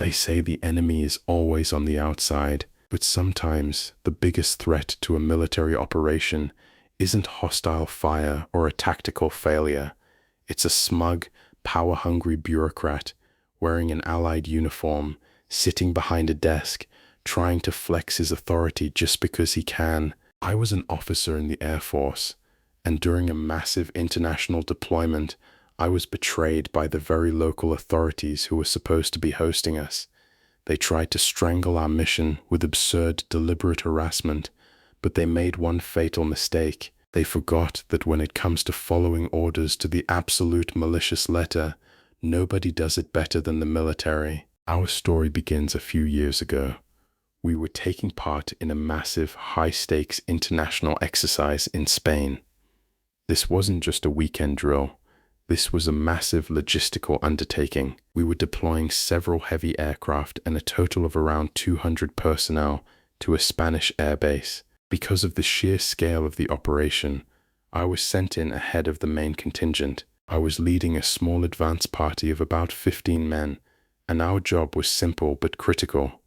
They say the enemy is always on the outside, but sometimes the biggest threat to a military operation isn't hostile fire or a tactical failure. It's a smug, power-hungry bureaucrat wearing an allied uniform, sitting behind a desk, trying to flex his authority just because he can. I was an officer in the Air Force, and during a massive international deployment, I was betrayed by the very local authorities who were supposed to be hosting us. They tried to strangle our mission with absurd, deliberate harassment, but they made one fatal mistake. They forgot that when it comes to following orders to the absolute malicious letter, nobody does it better than the military. Our story begins a few years ago. We were taking part in a massive, high-stakes international exercise in Spain. This wasn't just a weekend drill. This was a massive logistical undertaking. We were deploying several heavy aircraft and a total of around 200 personnel to a Spanish airbase. Because of the sheer scale of the operation, I was sent in ahead of the main contingent. I was leading a small advance party of about 15 men, and our job was simple but critical.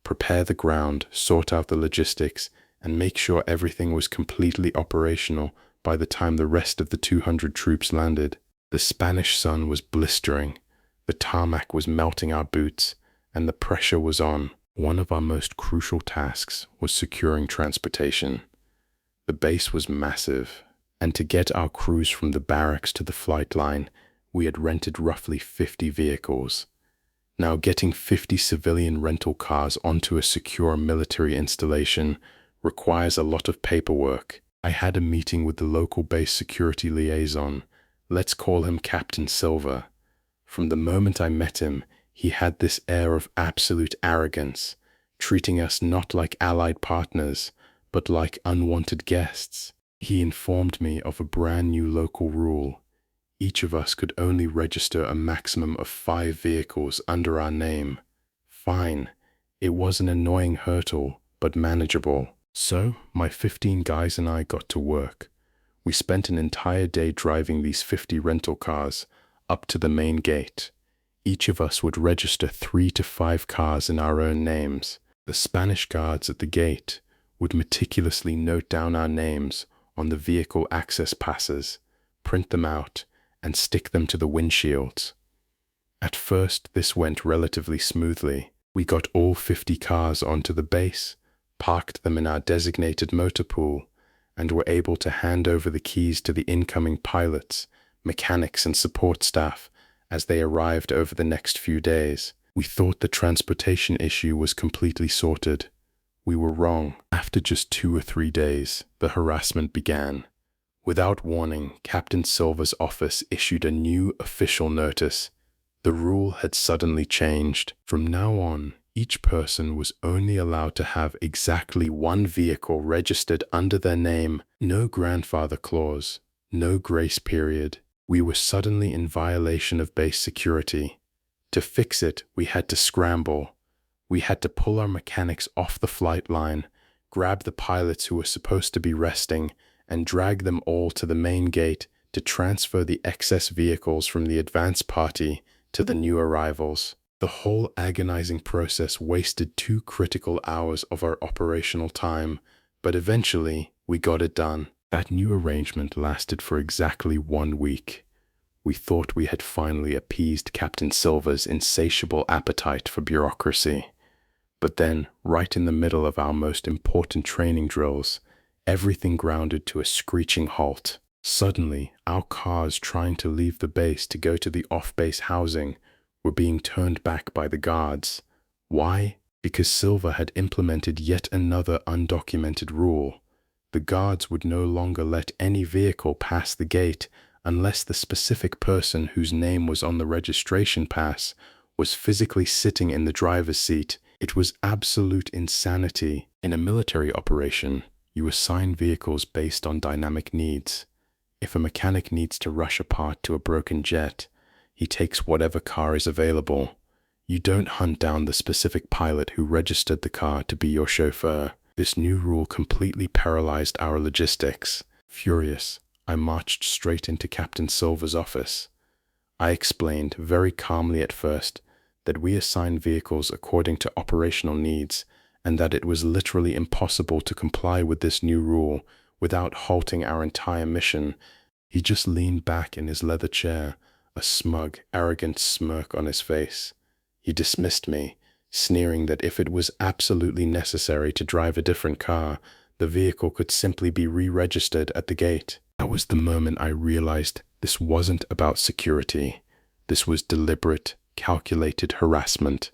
Prepare the ground, sort out the logistics, and make sure everything was completely operational by the time the rest of the 200 troops landed. The Spanish sun was blistering, the tarmac was melting our boots, and the pressure was on. One of our most crucial tasks was securing transportation. The base was massive, and to get our crews from the barracks to the flight line, we had rented roughly 50 vehicles. Now, getting 50 civilian rental cars onto a secure military installation requires a lot of paperwork. I had a meeting with the local base security liaison. Let's call him Captain Silva. From the moment I met him, he had this air of absolute arrogance, treating us not like allied partners, but like unwanted guests. He informed me of a brand new local rule. Each of us could only register a maximum of 5 vehicles under our name. Fine. It was an annoying hurdle, but manageable. So, my 15 guys and I got to work. We spent an entire day driving these 50 rental cars up to the main gate. Each of us would register 3 to 5 cars in our own names. The Spanish guards at the gate would meticulously note down our names on the vehicle access passes, print them out, and stick them to the windshields. At first, this went relatively smoothly. We got all 50 cars onto the base, parked them in our designated motor pool, and were able to hand over the keys to the incoming pilots, mechanics, and support staff as they arrived over the next few days. We thought the transportation issue was completely sorted. We were wrong. After just 2 or 3 days, the harassment began. Without warning, Captain Silva's office issued a new official notice. The rule had suddenly changed. From now on, each person was only allowed to have exactly 1 vehicle registered under their name. No grandfather clause, no grace period. We were suddenly in violation of base security. To fix it, we had to scramble. We had to pull our mechanics off the flight line, grab the pilots who were supposed to be resting, and drag them all to the main gate to transfer the excess vehicles from the advance party to the new arrivals. The whole agonizing process wasted 2 critical hours of our operational time, but eventually we got it done. That new arrangement lasted for exactly 1 week. We thought we had finally appeased Captain Silva's insatiable appetite for bureaucracy. But then, right in the middle of our most important training drills, everything grounded to a screeching halt. Suddenly, our cars trying to leave the base to go to the off-base housing were being turned back by the guards. Why? Because Silva had implemented yet another undocumented rule. The guards would no longer let any vehicle pass the gate unless the specific person whose name was on the registration pass was physically sitting in the driver's seat. It was absolute insanity. In a military operation, you assign vehicles based on dynamic needs. If a mechanic needs to rush a part to a broken jet, he takes whatever car is available. You don't hunt down the specific pilot who registered the car to be your chauffeur. This new rule completely paralyzed our logistics. Furious, I marched straight into Captain Silva's office. I explained, very calmly at first, that we assign vehicles according to operational needs, and that it was literally impossible to comply with this new rule without halting our entire mission. He just leaned back in his leather chair, a smug, arrogant smirk on his face. He dismissed me, sneering that if it was absolutely necessary to drive a different car, the vehicle could simply be re-registered at the gate. That was the moment I realized this wasn't about security. This was deliberate, calculated harassment.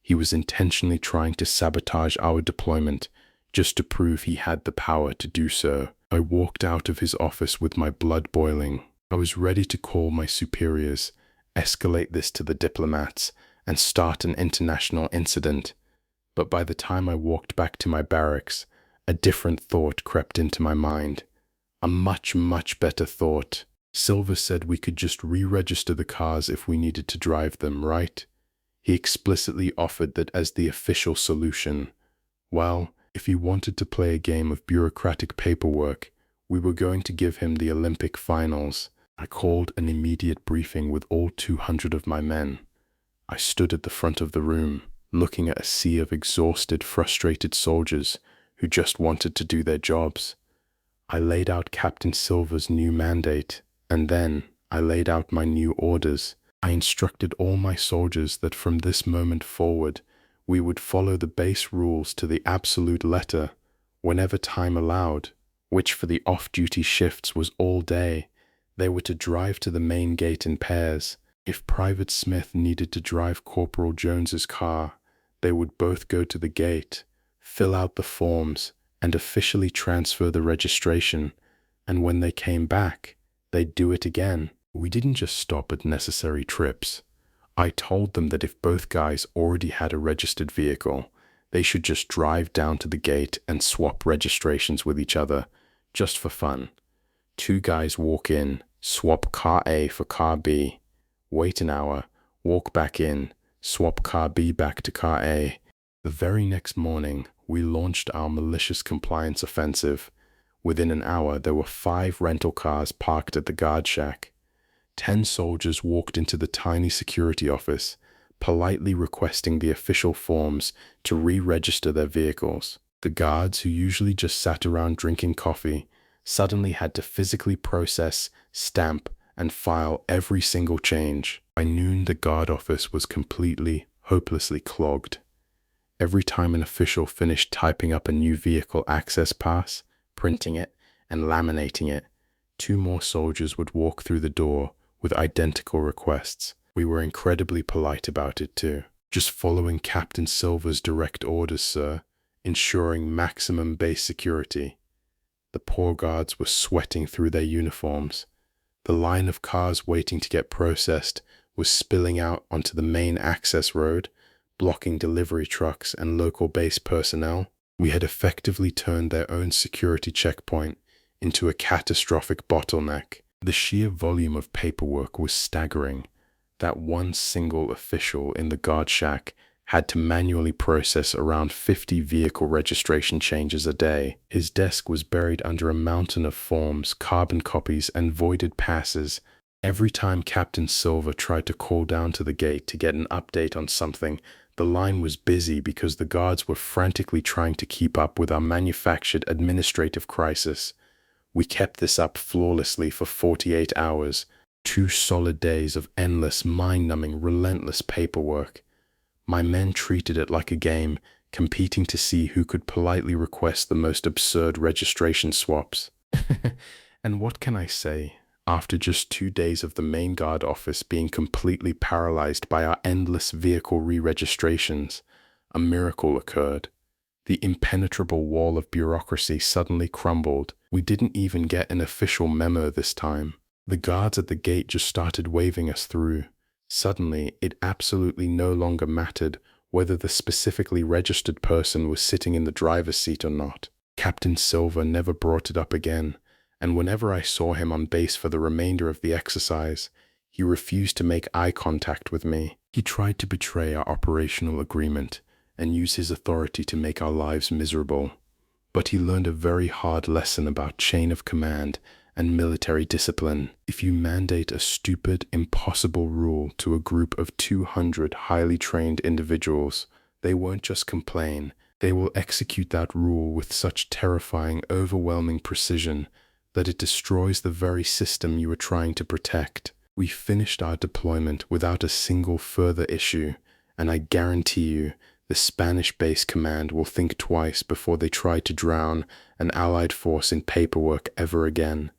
He was intentionally trying to sabotage our deployment just to prove he had the power to do so. I walked out of his office with my blood boiling. I was ready to call my superiors, escalate this to the diplomats, and start an international incident. But by the time I walked back to my barracks, a different thought crept into my mind. A much, much better thought. Silva said we could just re-register the cars if we needed to drive them, right? He explicitly offered that as the official solution. Well, if he wanted to play a game of bureaucratic paperwork, we were going to give him the Olympic finals. I called an immediate briefing with all 200 of my men. I stood at the front of the room, looking at a sea of exhausted, frustrated soldiers who just wanted to do their jobs. I laid out Captain Silva's new mandate, and then I laid out my new orders. I instructed all my soldiers that from this moment forward, we would follow the base rules to the absolute letter, whenever time allowed, which for the off-duty shifts was all day. They were to drive to the main gate in pairs. If Private Smith needed to drive Corporal Jones's car, they would both go to the gate, fill out the forms, and officially transfer the registration, and when they came back, they'd do it again. We didn't just stop at necessary trips. I told them that if both guys already had a registered vehicle, they should just drive down to the gate and swap registrations with each other, just for fun. 2 guys walk in, swap car A for car B, wait an hour, walk back in, swap car B back to car A. The very next morning, we launched our malicious compliance offensive. Within an hour, there were 5 rental cars parked at the guard shack. 10 soldiers walked into the tiny security office, politely requesting the official forms to re-register their vehicles. The guards, who usually just sat around drinking coffee, suddenly had to physically process, stamp, and file every single change. By noon, the guard office was completely, hopelessly clogged. Every time an official finished typing up a new vehicle access pass, printing it, and laminating it, 2 more soldiers would walk through the door with identical requests. We were incredibly polite about it too. Just following Captain Silva's direct orders, sir, ensuring maximum base security. The poor guards were sweating through their uniforms. The line of cars waiting to get processed was spilling out onto the main access road, blocking delivery trucks and local base personnel. We had effectively turned their own security checkpoint into a catastrophic bottleneck. The sheer volume of paperwork was staggering. That one single official in the guard shack had to manually process around 50 vehicle registration changes a day. His desk was buried under a mountain of forms, carbon copies, and voided passes. Every time Captain Silva tried to call down to the gate to get an update on something, the line was busy because the guards were frantically trying to keep up with our manufactured administrative crisis. We kept this up flawlessly for 48 hours, 2 solid days of endless, mind-numbing, relentless paperwork. My men treated it like a game, competing to see who could politely request the most absurd registration swaps. And what can I say? After just 2 days of the main guard office being completely paralyzed by our endless vehicle re-registrations, a miracle occurred. The impenetrable wall of bureaucracy suddenly crumbled. We didn't even get an official memo this time. The guards at the gate just started waving us through. Suddenly, it absolutely no longer mattered whether the specifically registered person was sitting in the driver's seat or not. Captain Silva never brought it up again, and whenever I saw him on base for the remainder of the exercise, he refused to make eye contact with me. He tried to betray our operational agreement and use his authority to make our lives miserable. But he learned a very hard lesson about chain of command and military discipline. If you mandate a stupid, impossible rule to a group of 200 highly trained individuals, they won't just complain, they will execute that rule with such terrifying, overwhelming precision that it destroys the very system you are trying to protect. We finished our deployment without a single further issue, and I guarantee you, the Spanish base command will think twice before they try to drown an Allied force in paperwork ever again.